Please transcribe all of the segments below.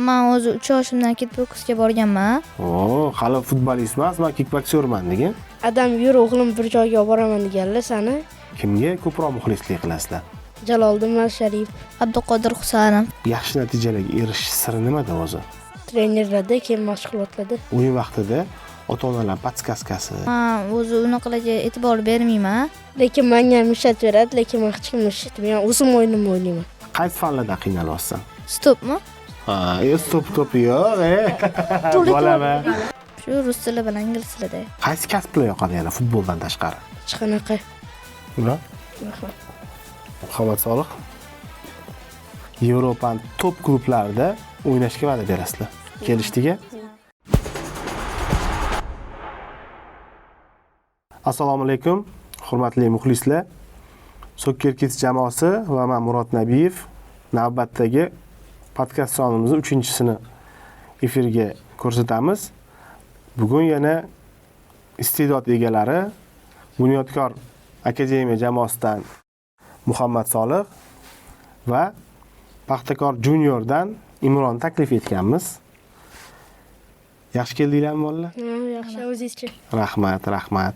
Men o'zi 3 yoshimdan kickboksga borganman. Hali futbolist emas, men kickbokserman degan. Adam yur o'g'lim bir joyga boraman deganlar sani. Kimga ko'proq muxlislik qilasizlar? Jaloliddin Masharipov. Abduqodir Husanov. Yaxshi natijalarga erishish siri nimada o'zi? Trenerlarda, keyin mashg'ulotlarda. O'yin vaqtida ota-onalar podskaskasi. Men o'zi unaqalarga e'tibor bermayman. Lekin menga mushat beradi, lekin men hech kimni eshitmayman. O'zim o'yinimni o'ynayman. Qaysi fanlarda qiynalyapsan? Stopmi? Stop yo'q, Bolaman. Shu rus tili bilan ingliz tilida. Qaysi kasblar yoqadi yana futboldan tashqari? Hech qanaqa. Nima? Muhammad Solih. Yevropaning top klublarida o'ynashga va'da berasizlar. Kelishdiki? Assalomu alaykum, hurmatli muxlislar. Soccer Kids jamoasi va men Murod Nabiyev navbatdagi podkast sonimizning 3-sini efirga ko'rsatamiz. Bugun yana iste'dod egalari Bunyodkor akademiya jamoasidan Muhammad Solih va Paxtakor Juniordan Imron taklif etganmiz. Yaxshi keldinglarmi bolalar? Yaxshi, o'zingizchi. Rahmat.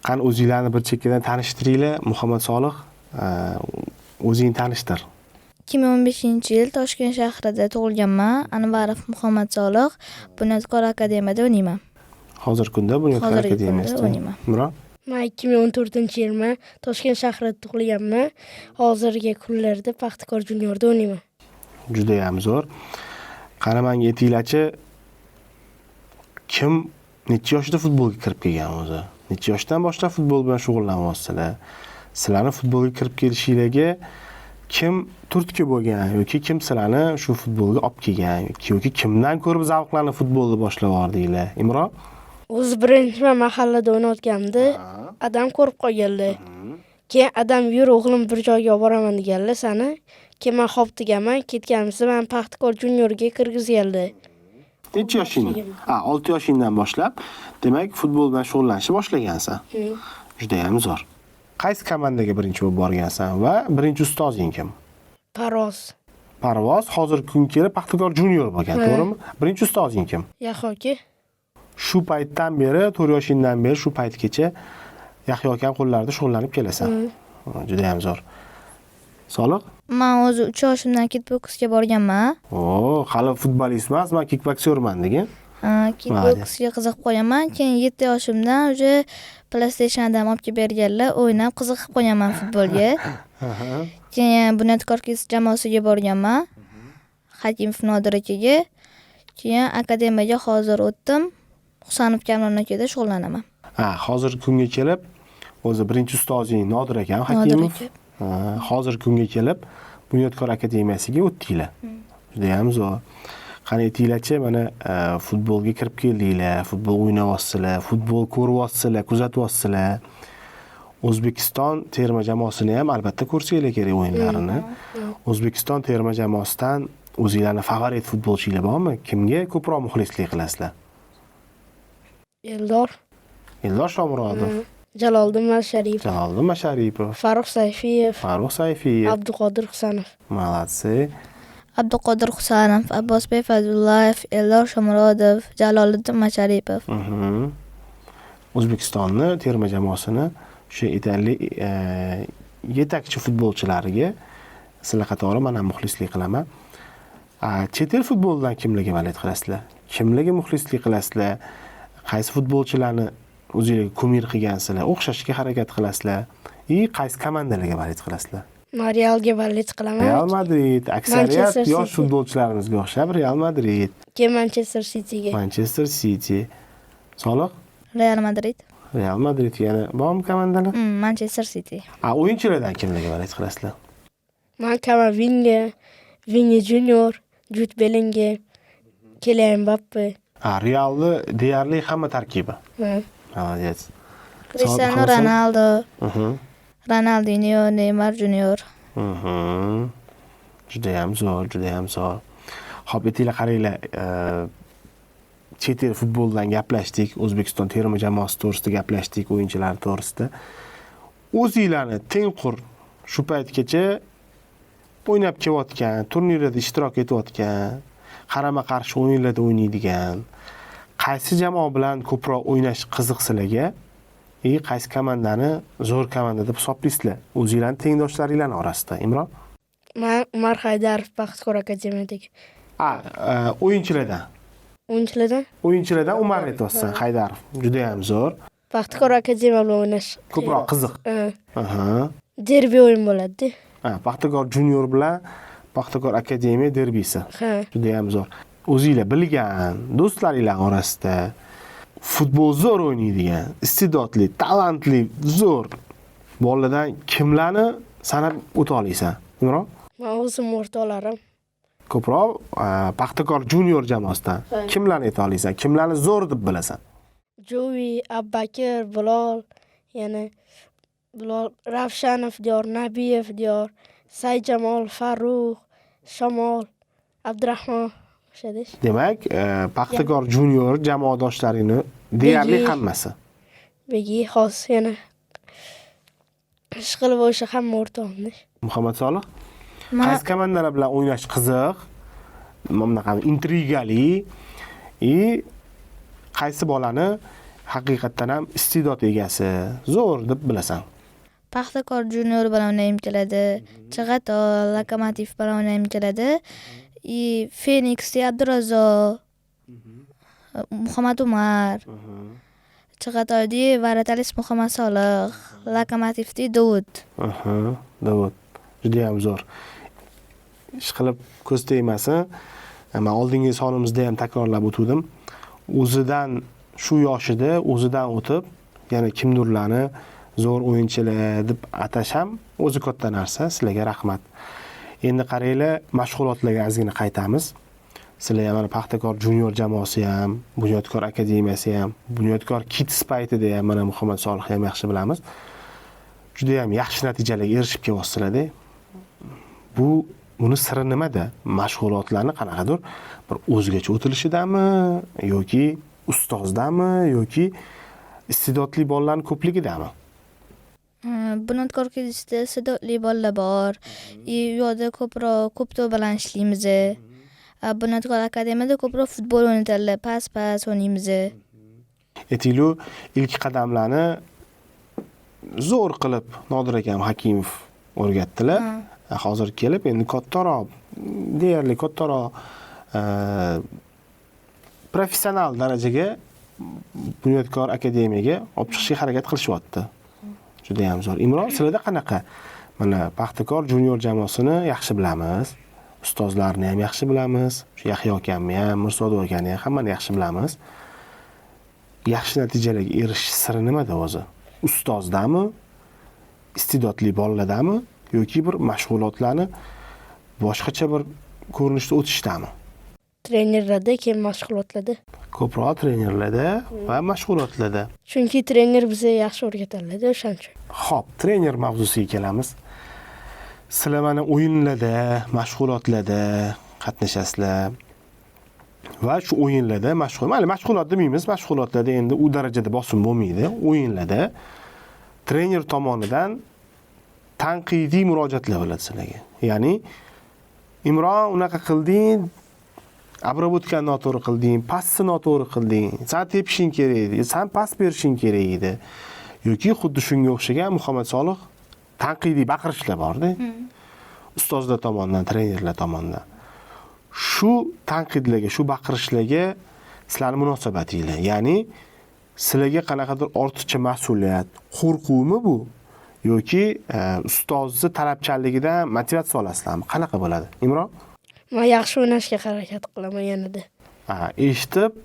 Qani o'zinglarni bir chekkadan tanishtiringlar. Muhammad Solih, o'zingni tanishtir. 2015-yil Toshkent shahrida tug'ilganman. Anvarov Muhammad Solih, Bunyodkor akademiyada o'ynayman. Hozirgi kunda Bunyodkor akademiyasida o'ynayman. Imron? Men 2014-yilman Toshkent shahrida tug'ilganman. Hozirgi kunlarda Paxtakor Juniorda o'ynayman. Juda ham zo'r. Qani menga aytinglarchi, kim necha yoshda futbolga kirib kelgan o'zi? Necha yoshdan boshlab futbol bilan shug'ullanyapsizlar? Sizlarni futbolga kirib kelishingizga kim turtki bo'lgan yoki kim sizlarni shu futbolga olib kelgan yoki kimdan ko'rib zavqlanib futbolni boshlab yordinglar? Imron? O'zi birinchi mahallada o'ynayotganimda adam ko'rib qolganlar. Keyin adam yur o'g'lim bir joyga boraman deganlar sani. Keyin men xo'p deganman, ketganimizda men Paxtakor Juniorga kirgizganlar. Necha yoshing? 6 yoshingdan boshlab, demak, futbol bilan shug'ullanishni boshlagansan. Juda ham zo'r. Qaysi komandaga birinchi bo'lib borgansan va birinchi ustozing kim? Parvoz hozirgi kunga kelib Paxtakor Junior bo'lgan, to'g'rimi? Birinchi ustozing kim? Yahyo aka. Shu paytdan beri, 4 yoshingdan beri shu paytgacha Yahyo aka qo'llarida shug'ullanib kelasan. Juda ham zo'r. Solih? Men o'zi 3 yoshimdan kickboksga borganman. Hali futbolist emas, men kickbokserman degan. Kickboksga qiziqib qolganman. Keyin 7 yoshimdan uje PlayStation'dan olib kelib berganlar, o'ynab qiziqib qolganman futbolga. Keyin Bunyodkor jamoasiga borganman. Hakimov Nodir akaga. Keyin akademiyaga hozir o'tdim. Husanov Kamron akada shug'ullanaman. Hozirgi kunga kelib o'zi birinchi ustozing Nodir aka, Hakimov. Hozirgi kunga kelib Bunyodkor akademiyasiga o'tdinglar. Juda ham zo'r. Qani aytinglarchi, mana futbolga kirib keldinglar, futbol o'ynayapsizlar, futbol ko'ryapsizlar, kuzatyapsizlar. O'zbekiston terma jamoasini ham albatta ko'rsanglar kerak o'yinlarini. O'zbekiston terma jamoasidan o'zingizlarning favorit futbolchilar bormi? Kimga ko'proq muxlislik qilasizlar? Eldor Shomurodov. Jaloliddin Masharipov. Farruh Sayfiyev. Abduqodir Husanov. Молодцы. Abduqodir Husanov, Abbosbek Fazlullayev, Eldor Shomurodov, Jaloliddin Masharipov. O'zbekistonni terma jamoasini o'sha yetarli yetakchi futbolchilariga sizlar qatori men ham muxlislik qilaman. Chet el futbolidan kimlarga valid qilasizlar? Kimlarga muxlislik qilasizlar? Qaysi futbolchilarni o'zingizga kumir qilgansizlar? O'xshashga harakat qilasizlar? Qaysi komandalarga valid qilasizlar? Realga valid qilaman. Real Madrid, aksariyat yosh futbolchilarimizga o'xshab Real Madrid. Keyin Manchester City. Solih? Real Madrid yana bormi komandalar? Manchester City. O'yinchilardan kimlarga valid qilasizlar? Men Kamavinga, Vini Junior, Jude Bellingham, Kylian Mbappe. Realni deyarli hamma tarkibi. Молодец. Cristiano Ronaldo. Ronaldinho, Neymar Junior. Juda ham zo'r. Xo'p, aytinglar, qaranglar, chet el futbolidan gaplashdik, O'zbekiston terma jamoasi to'g'risida gaplashdik, o'yinchilar to'g'risida. O'zingizlarni tengqur shu paytgacha o'ynab kelayotgan, turnirlarda ishtirok etayotgan qarama-qarshi o'yinlarda o'ynaydigan, qaysi jamoa bilan ko'proq o'ynash qiziq sizlarga? Qaysi komandani zo'r komanda deb hisoblaysizlar? O'zingizlarning tengdoshlaringlar orasida, Imron? Men Umar Haydarov Paxtakor akademiyadagi. O'yinchilardan. O'yinchilardan Umar aytyapsan, Haydarov. Juda ham zo'r. Paxtakor akademiya bilan o'ynash Ko'proq qiziq. Derbi o'yin bo'ladi. Paxtakor junior bilan Paxtakor akademiya derbisi. Juda ham zo'r. O'zingizlar bilgan do'stlaringlar orasida futbol zo'r o'ynaydigan, iste'dodli, talantli, zo'r bolalardan kimlarni sanab o'ta olaysan, Imron? Men o'zim o'rtoqlarim. Ko'proq Paxtakor junior jamoasidan kimlarni ayta olaysan? Kimlarni zo'r deb bilasan? Jovi, Abbakir, Bilol, yana Bilol Ravshanov diyor, Nabiyev diyor, Saidjamol, Farruh, Shamol, Abdurahmon o'shadish. Demak, Paxtakor junior jamoadoshlaringni deyarli hammasi. Begi xos yana ishqilib o'sha hamma o'rtoqmiz. Muhammad Solih, qaysi komandalar bilan o'ynash qiziq, bunaqa intrigali, qaysi bolani haqiqatdan ham iste'dod egasi, zo'r deb bilasan? Paxtakor junior bilan o'ynagim keladi. Chig'atoy, Lokomotiv bilan o'ynagim keladi. Phoenix Abdurazzo, Muhammad Umar, Chig'atoyda Varatalis Muhammad Solih, Lokomotivda Dovud. Dovud. Juda ham zo'r. Ishqilib ko'z tegmasin. Men oldingi sonimizda ham takrorlab o'tdim. O'zidan shu yoshida o'zidan o'tib, yana kimdirlarni zo'r o'yinchilar deb atash ham o'zi katta narsa. Sizlarga rahmat. Endi qaranglar, mashg'ulotlarga ozgina qaytamiz. Sizlar ham Paxtakor junior jamoasi ham, Bunyodkor akademiyasi ham, Bunyodkor Kids paytida ham mana Muhammad Solih ham yaxshi bilamiz. Juda ham yaxshi natijalarga erishib kelyapsizlar-da. Buni siri nimada? Mashg'ulotlarni qanaqadir bir o'zgacha o'tilishidami yoki ustozdami yoki iste'dodli bolalarning ko'pligidami? Bunyodkor Kidsda iste'dodli bolalar bor. U yoqda ko'p bilan ishlaymiz. Bunyodkor akademiyada ko'proq futbol o'ynaydilar, pas o'ynaymiz. Aytinglar, ilk qadamlarni zo'r qilib Nodir akam Hakimov o'rgatdilar. Hozir kelib endi deyarli kattaroq professional darajaga Bunyodkor akademiyaga olib chiqishga harakat qilishyapti. Juda ham zo'r. Imron, sizlarda qanaqa? Mana Paxtakor junior jamoasini yaxshi bilamiz. Ustozlarni ham yaxshi bilamiz. Shu Yahyo akamni ham, Mirsodov akani ham hammani yaxshi bilamiz. Yaxshi natijalarga erishish siri nimada o'zi? Ustozdami? Iste'dodli bolalardami? Yoki bir mashg'ulotlarni boshqacha bir ko'rinishda o'tishdami? Trenerlarda, keyin mashg'ulotlarda. Ko'proq trenerlarda va mashg'ulotlarda. Chunki trener bizga yaxshi o'rgatadi, o'shaning uchun. Xo'p, trener mavzusiga kelamiz. Sizlar mana o'yinlarda, mashg'ulotlarda qatnashasizlar. Va shu o'yinlarda mashg'ulot demaymiz, mashg'ulotlarda endi u darajada bosim bo'lmaydi. O'yinlarda trener tomonidan tanqidiy murojaatlar bo'ladi sizlarga. Ya'ni Imron unaqa qilding, obработкani noto'g'ri qilding, pasni noto'g'ri qilding, sen tepishing kerak edi, sen pas berishing kerak edi. Yoki xuddi shunga o'xshagan Muhammad Solih tanqidiy baqirishlar bor-da. Ustozlar tomonidan, trenerlar tomonidan. Shu tanqidlarga, shu baqirishlarga sizlarning munosabatinglar, ya'ni sizlarga qanaqadir ortiqcha mas'uliyat, qo'rquvmi bu? Yoki ustozni talabchanligidan motivatsiya olasizlarmi? Qanaqa bo'ladi? Imron? Men yaxshi o'ynashga harakat qilaman yanada. Eshitib,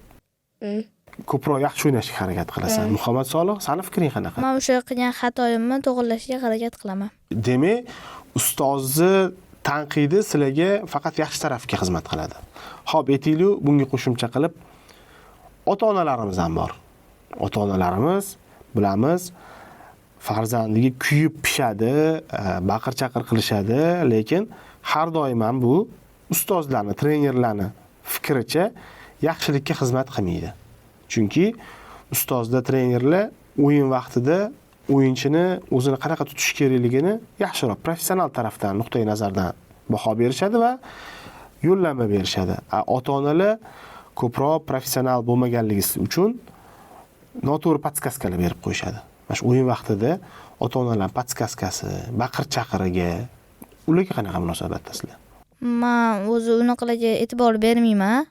ko'proq yaxshi o'ynashga harakat qilasan. Muhammad Solih, seni fikring qanaqa? Men o'sha qilgan xatoyimni to'g'rilashga harakat qilaman. Demak, ustozni tanqidi sizlarga faqat yaxshi tarafga xizmat qiladi. Xo'p, aytaylik, bunga qo'shimcha qilib ota-onalarimiz ham bor. Ota-onalarimiz bilamiz, farzandiga kuyib pishadi, baqir-chaqir qilishadi, lekin har doim ham bu ustozlarni, trenerlarni fikricha yaxshilikka xizmat qilmaydi. Chunki ustozlar, trenerlar o'yin vaqtida o'yinchini o'zini qanaqa tutish kerakligini yaxshiroq professional tarafdan, nuqtai nazardan baho berishadi va yo'llanma berishadi. Ota-onalar ko'proq professional bo'lmaganligi uchun noto'g'ri podskaskalar berib qo'yishadi. Mana shu o'yin vaqtida ota-onalar podskaskasi, baqir-chaqiriga ularga qanaqa munosabatdasizlar? Men o'zi unaqalarga e'tibor bermayman.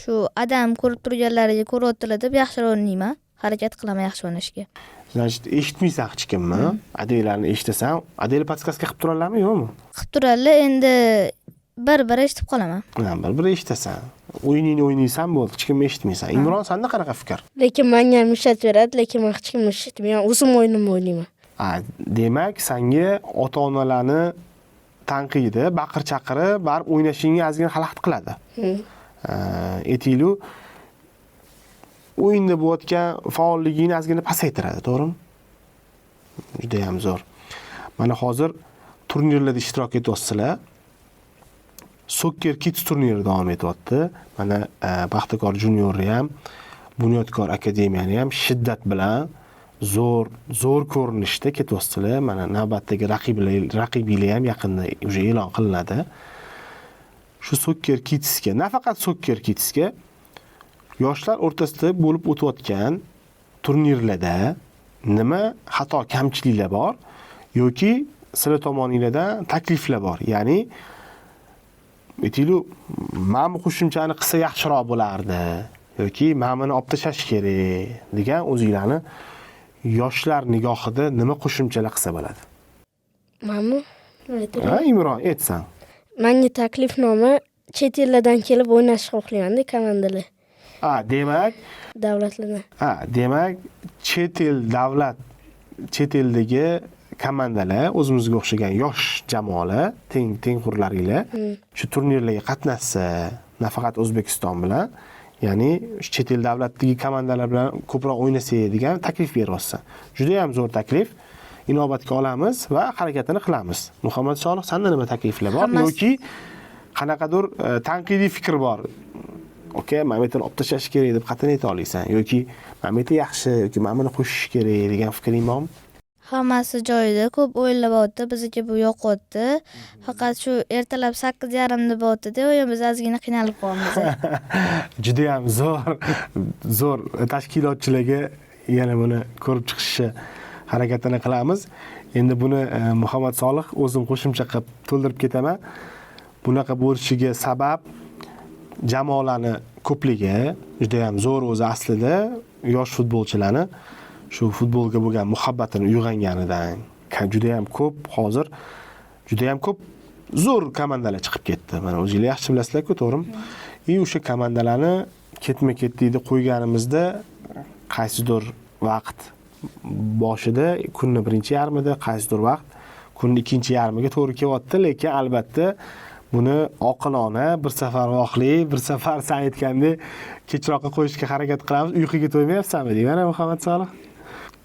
Shu adam ko'rib turganlariga ko'ryaptilar deb yaxshi o'ynayman. Harakat qilaman yaxshi o'ynashga. Значит, eshitmaysan hech kimmi? Adanglarni eshitasan, adanglar podskaska qilib turarlarmi, yo'qmi? Qilib turarlar, endi bir eshitib qolaman. Bir eshitasan. O'yiningni o'ynaysan bo'ldi, hech kimni eshitmaysan. Imron, senda qanaqa fikr? Lekin menga ham ishlatib beradi, lekin men hech kimni eshitmayman. O'zim o'yinimni o'ynayman. Demak, senga ota-onalarni tanqidi, baqir-chaqiri barib o'ynashingga ozgina xalaqit qiladi. Aytaylik, o'yinda bo'layotgan faolligingni ozgina pasaytiradi, to'g'rimi? Juda ham zo'r. Mana hozir turnirlarda ishtirok etyapsizlar. Soccer Kids turniri davom etyapti. Mana Baxtikor juniorni ham, Bunyodkor akademiyani ham shiddat bilan zo'r ko'rinishda ketyapsizlar. Mana navbatdagi raqibinglar ham yaqinda уже e'lon qilinadi. Shu Soccer Kidsga, nafaqat Soccer Kidsga, yoshlar o'rtasida bo'lib o'tayotgan turnirlarda nima xato kamchiliklar bor yoki sizlar tomoningizdan takliflar bor? Ya'ni aytaylik, men bu qo'shimchani qilsa yaxshiroq bo'lardi yoki men buni olib tashlash kerak degan o'zingizlarni yoshlar nigohida nima qo'shimchalar qilsa bo'ladi? Menmi? Imron, aytsan. Menga taklifnoma chet ellardan kelib o'ynashni xohlayman-da komandalar. Demak, Davlatlardan. Demak, chet eldagi komandalar, o'zimizga o'xshagan yosh jamoalar, tengqurlaringlar shu turnirlarga qatnashsa, nafaqat O'zbekiston bilan, ya'ni chet el davlatdagi komandalar bilan ko'proq o'ynasak degan taklif beryapsan. Juda ham zo'r taklif. Inobatga olamiz va harakatini qilamiz. Muhammad Solih, senda nima takliflar bor yoki qanaqadir tanqidiy fikr bor? Okey, Mametni olib tashlash kerak deb qat'iy ayta olasan yoki Mamet yaxshi yoki Mamani qo'shish kerak degan fikring bormi? Hammasi joyida, ko'p o'yinlayapti, bizga bu yo'qotdi. Faqat shu ertalab 8:30da bo'tdi-da, biz ozgina qiynalib qolamiz. Juda ham zo'r tashkilotchilarga yana buni ko'rib chiqishni harakatini qilamiz. Endi buni Muhammad Solih o'zim qo'shimcha qilib to'ldirib ketaman. Bunaqa bo'lishiga sabab jamoalarni ko'pligi, juda ham zo'r o'zi aslida yosh futbolchilarni shu futbolga bo'lgan muhabbatini uyg'onganidan juda ham ko'p hozir juda ham ko'p zo'r komandalar chiqib ketdi. Mana o'zingizlar yaxshi bilasizlar-ku, to'g'rimi? O'sha komandalarni ketma-ketlikda qo'yganimizda qaysidir vaqt boshida kunni birinchi yarmida, qaysidir vaqt kunni ikkinchi yarmiga to'g'ri kelyapti, lekin albatta buni oqilona bir safar voqli, bir safar sen aytgandek kechroqqa qo'yishga harakat qilamiz. Uyquga to'ymayapsanmi deyman Muhammad Solih.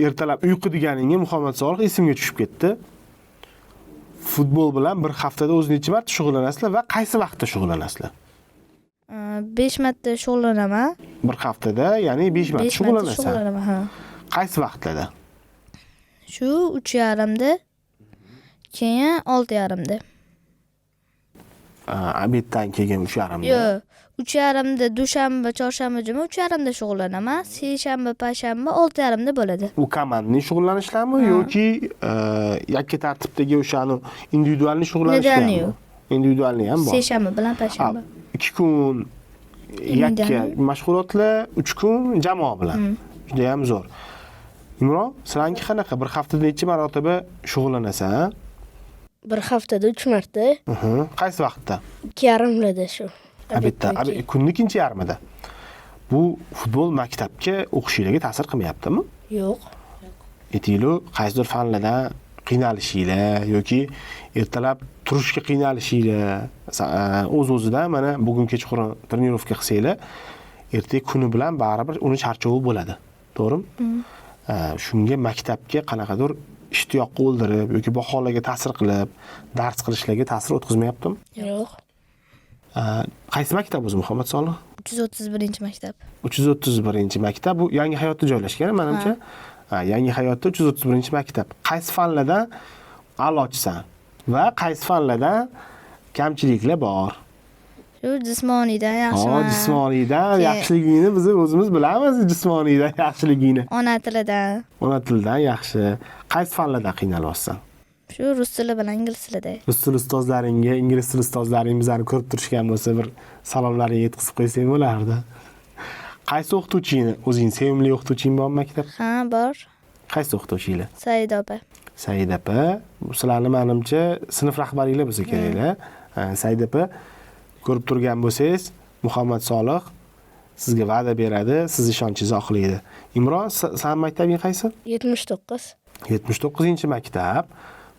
Ertalab uyqu deganingga Muhammad Solih esimga tushib ketdi. Futbol bilan bir haftada o'z necha marta shug'ullanasizlar va qaysi vaqtda shug'ullanasizlar? 5 marta shug'ullanaman. Bir haftada, ya'ni 5 marta shug'ullanasan. Ha. Qaysi vaqtlarda? Shu 3:30da, keyin 6:30da. Obeddan keyin 3:30da. Yo'q, 3:30da dushanba, chorshanba, juma 3:30da shug'ullanaman. Seshanba, payshanba 6:30da bo'ladi. U komandaning shug'ullanishlarmi yoki yakka tartibdagi o'shani individualni shug'ullanishlarmi? Individualni ham bor. Seshanba bilan payshanba. 2 kun yakka mashg'ulotlar, 3 kun jamoa bilan. Juda ham zo'r. Imron, sizlarga qanaqa bir haftada necha marotaba shug'ullanasan? Bir haftada 3 marta. Qaysi vaqtda? 2:30da shu. Albatta, kunning ikkinchi yarmida. Bu futbol maktabga o'qishingizga ta'sir qilmayaptimi? Yo'q. Aytaylik, qaysidir fanlardan qiynalishinglar yoki ertalab turishga qiynalishinglar o'z-o'zidan mana bugun kechqurun trenirovka qilsanglar, ertaga kuni bilan baribir uni charchovi bo'ladi. To'g'rimi? Shunga maktabga qanaqadir ishtiyoqni o'ldirib yoki baholarga ta'sir qilib, dars qilishlarga ta'sir o'tkazmayaptimi? Yo'q. Qaysi maktab o'zi Muhammad Solih? 331-maktab. 331-maktab bu Yangi hayotda joylashgan, menimcha. Yangi hayotda 331-maktab. Qaysi fanlardan a'lochisan va qaysi fanlardan kamchiliklar bor? Shu jismoniydan yaxshiman. Jismoniydan Keyin- yaxshiligingni biz o'zimiz bilamiz, jismoniydan yaxshiligingni. Ona tilidan. Ona tildan yaxshi. Qaysi fanlardan qiynalyapsan? Shu rus tili bilan ingliz tilida. Rus tili ustozlaringga, ingliz tili ustozlaring bizlarni ko'rib turishgan bo'lsa, bir salomlaringni yetkazib qo'ysang bo'lardi. Qaysi o'qituvchingni, o'zing sevimli o'qituvching bormi maktabda? Ha, bor. Qaysi o'qituvchinglar? Saida opa. Saida opa, sizlarni menimcha sinf rahbariylar bo'lsa keraklar. Saida opa ko'rib turgan bo'lsangiz, Muhammad Solih sizga va'da beradi, siz ishonchingizni oqlaydi. Imron, sen maktabing qaysi? 79. 79-maktab.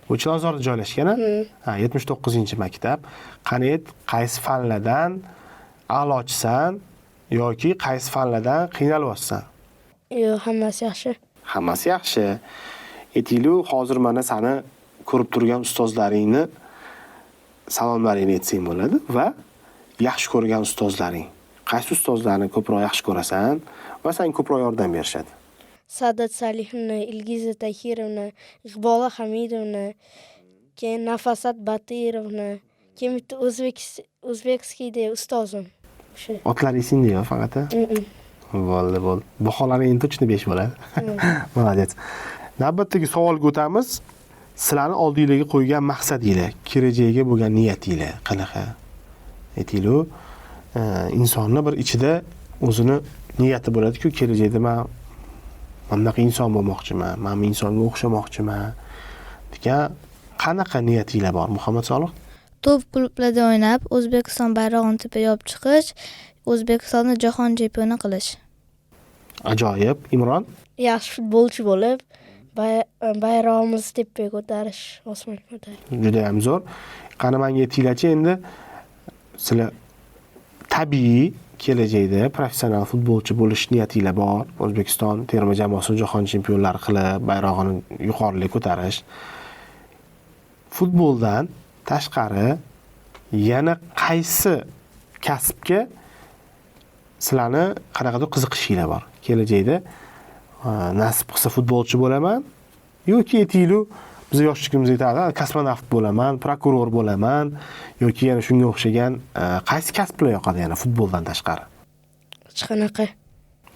Bu Chilonzorda joylashgan-a? Ha, 79-maktab. Qani, qaysi fanlardan a'lochisan yoki qaysi fanlardan qiynalyapsan? Yo'q, hammasi yaxshi. Hammasi yaxshi. Aytaylik, hozir mana seni ko'rib turgan ustozlaringni salomlaringni aytsang bo'ladi va yaxshi ko'rgan ustozlaring. Qaysi ustozlarni ko'proq yaxshi ko'rasan va senga ko'proq yordam berishadi? Sadat Salihovna, Ilgiza Tahirovna, Iqbola Hamidovna, keyin Nafasat Batirovna, keyin bitta o'zbekskiyda ustozim. O'sha. Otlar esingda faqat. Bo'ldi. Baholaring endi точно 5 bo'ladi. Молодец. Navbatdagi savolga o'tamiz. Sizlarni oldingizga qo'ygan maqsadinglar, kelajagiga bo'lgan niyatinglar qanaqa? Aytaylik, insonni bir ichida o'zini niyati bo'ladi-ku, kelajakda men bunaqa inson bo'lmoqchiman, men bu insonga o'xshamoqchiman degan qanaqa niyatinglar bor, Muhammad Solih? Top klublarda o'ynab, O'zbekiston bayrog'ini tepaga olib chiqish, O'zbekistonni jahon chempioni qilish. Ajoyib. Imron? Yaxshi futbolchi bo'lib, bayrog'imizni tepaga ko'tarish, osmonga ko'tarish. Juda ham zo'r. Qani menga aytinglarchi, endi sizlar tabiiy kelajakda professional futbolchi bo'lish niyatinglar bor. O'zbekiston terma jamoasini jahon chempionlari qilib, bayrog'ini yuqoriga ko'tarish. Futboldan tashqari yana qaysi kasbga sizlarni qanaqadir qiziqishinglar bor? Kelajakda nasib qilsa futbolchi bo'laman yoki aytaylik, biz yoshligimizda aytardik, kosmonavt bo'laman, prokuror bo'laman yoki yana shunga o'xshagan qaysi kasblar yoqadi yana futboldan tashqari? Hech qanaqa.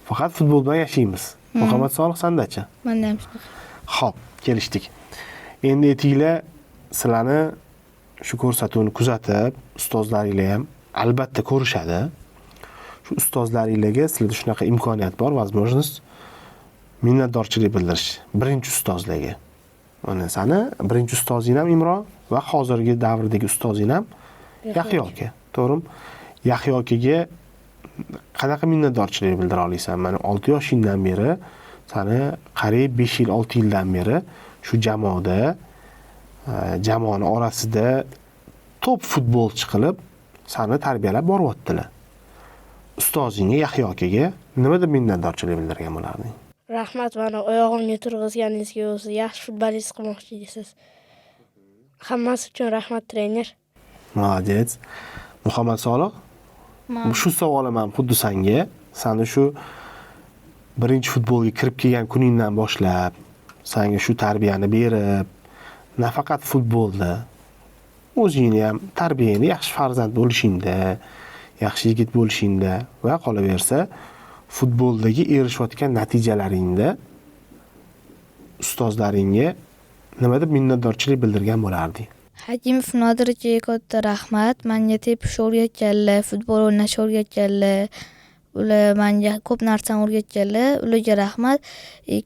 Faqat futbol bilan yashaymiz. Muhammad Solih, sandachi? Menda ham shunaqa. Xo'p, kelishdik. Endi aytinglar, sizlarni shu ko'rsatuvni kuzatib, ustozlaringlar ham albatta ko'rishadi. Shu ustozlaringlarga sizlarda shunaqa imkoniyat bor, возможность minnatdorchilik bildirish. Birinchi ustozlarga. Mana seni birinchi ustozing ham Imron va hozirgi davrdagi ustozing ham Yahyo aka. To'g'rimi? Yahyo akaga qanaqa minnatdorchilik bildira olasan? Mana 6 yoshingdan beri, seni qariyb 5 yil, 6 yildan beri shu jamoada, jamoani orasida top futbolchi qilib seni tarbiyalab boryaptilar. Ustozingga Yahyo akaga nimada minnatdorchilik bildirgan bo'larding? Rahmat, meni oyog'imga turg'izganingizga o'zi yaxshi futbolist qilmoqchi deysiz. Hammasi uchun rahmat, trener. Молодец. Muhammad Solih, shu savolim ham xuddi senga, seni shu birinchi futbolga kirib kelgan kuningdan boshlab, senga shu tarbiyani berib, nafaqat futbolda, o'zingni ham tarbiyangni yaxshi farzand bo'lishingda, yaxshi yigit bo'lishingda va qolaversa, futboldagi erishayotgan natijalaringda ustozlaringga nimada minnatdorchilik bildirgan bo'larding? Hakimov Nodir akaga katta rahmat. Menga tepish o'rgatganlar, futbol o'ynash o'rgatganlar. Ular menga ko'p narsani o'rgatganlar. Ularga rahmat.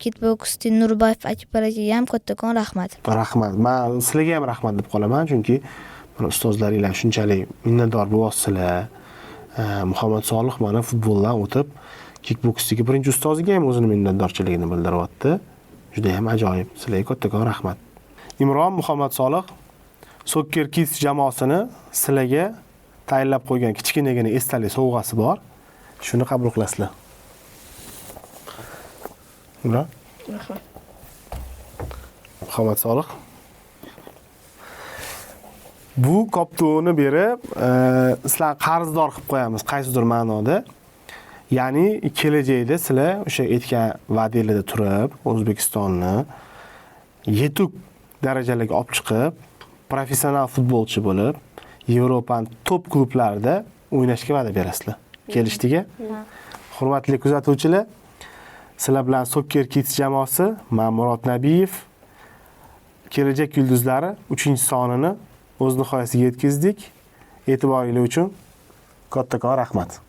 Kitboksdan Nurbayev akaga ham kattakon rahmat. Rahmat. Men sizlarga ham rahmat deb qolaman, chunki mana ustozlaringlar shunchalik minnatdor bo'lasizlar. Muhammad Solih mana futboldan o'tib kickboksdagi birinchi ustoziga ham o'zini minnatdorchiligini bildiryapti. Juda ham ajoyib. Sizlarga kattakon rahmat. Imron, Muhammad Solih, Soccer Kids jamoasini sizlarga tayyorlab qo'ygan kichkinagina esdalik sovg'asi bor. Shuni qabul qilasizlar. Imron? Rahmat. Muhammad Solih. Bu koptovni berib, sizlar qarzdor qilib qo'yamiz qaysidir ma'noda. Ya'ni kelajakda sizlar o'sha aytgan va'dalarda turib, O'zbekistonni yetuk darajalarga olib chiqib, professional futbolchi bo'lib, Yevropaning top klublarida o'ynashga va'da berasizlar. Kelishdiki. Hurmatli kuzatuvchilar, sizlar bilan Soccer Kids jamoasi, men Murod Nabiyev, kelajak yulduzlari 3-sonini o'z nihoyasiga yetkazdik. E'tiboringiz uchun kattakon rahmat.